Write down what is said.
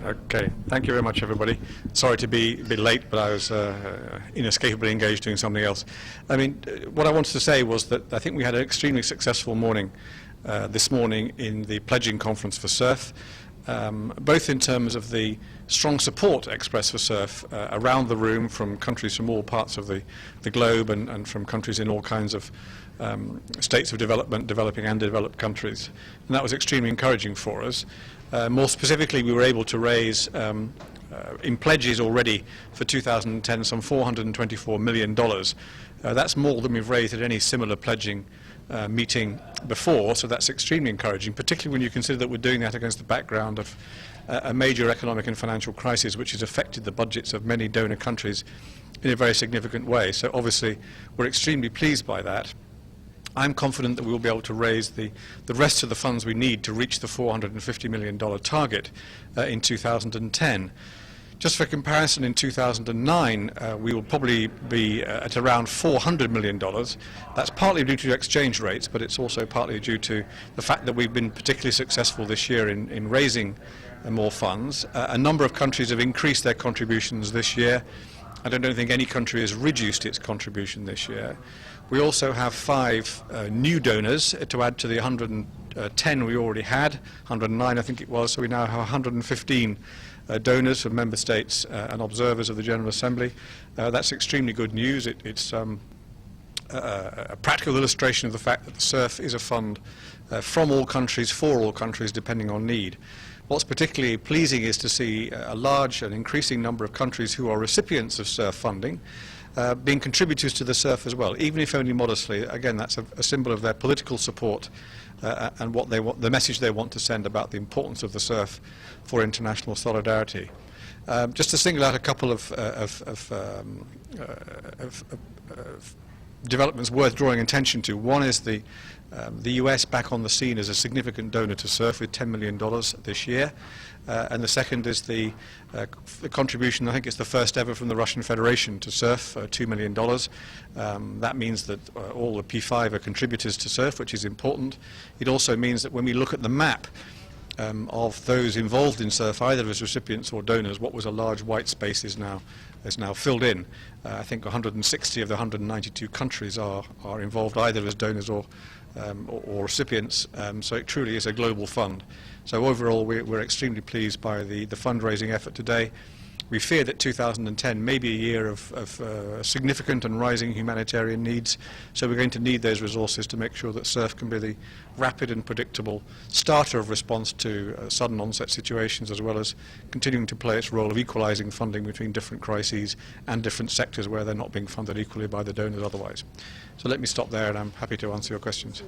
Okay, thank you very much, everybody. Sorry to be a bit late, but I was inescapably engaged doing something else. I mean, what I wanted to say was that I think we had an extremely successful morning this morning in the pledging conference for CERF, both in terms of the strong support expressed for CERF around the room from countries from all parts of the globe and from countries in all kinds of states of development, developing and developed countries. And that was extremely encouraging for us. More specifically, we were able to raise in pledges already for 2010 some $424 million. That's more than we've raised at any similar pledging meeting before, so that's extremely encouraging, particularly when you consider that we're doing that against the background of a major economic and financial crisis which has affected the budgets of many donor countries in a very significant way. So obviously we're extremely pleased by that. I'm confident that we will be able to raise the rest of the funds we need to reach the $450 million target in 2010. Just for comparison, in 2009 we will probably be at around $400 million. That's partly due to exchange rates, but it's also partly due to the fact that we've been particularly successful this year in raising more funds. A number of countries have increased their contributions this year. I don't think any country has reduced its contribution this year. We also have 5 new donors to add to the 110 we already had, 109 I think it was, so we now have 115 donors from member states and observers of the General Assembly. That's extremely good news. It's a practical illustration of the fact that the CERF is a fund from all countries, for all countries, depending on need. What's particularly pleasing is to see a large and increasing number of countries who are recipients of CERF funding being contributors to the CERF as well, even if only modestly. Again, that's a symbol of their political support and what they want, the message they want to send about the importance of the CERF for international solidarity. Just to single out a couple of developments worth drawing attention to. One is the US back on the scene as a significant donor to CERF with $10 million this year. And the second is the contribution, I think it's the first ever from the Russian Federation to CERF, $2 million. That means that all the P5 are contributors to CERF, which is important. It also means that when we look at the map of those involved in CERF, either as recipients or donors, what was a large white space is now filled in. I think 160 of the 192 countries are involved either as donors or recipients, so it truly is a global fund. So overall we're extremely pleased by the fundraising effort today. We fear that 2010 may be a year of significant and rising humanitarian needs, so we're going to need those resources to make sure that CERF can be the rapid and predictable starter of response to sudden onset situations, as well as continuing to play its role of equalizing funding between different crises and different sectors where they're not being funded equally by the donors otherwise. So let me stop there, and I'm happy to answer your questions.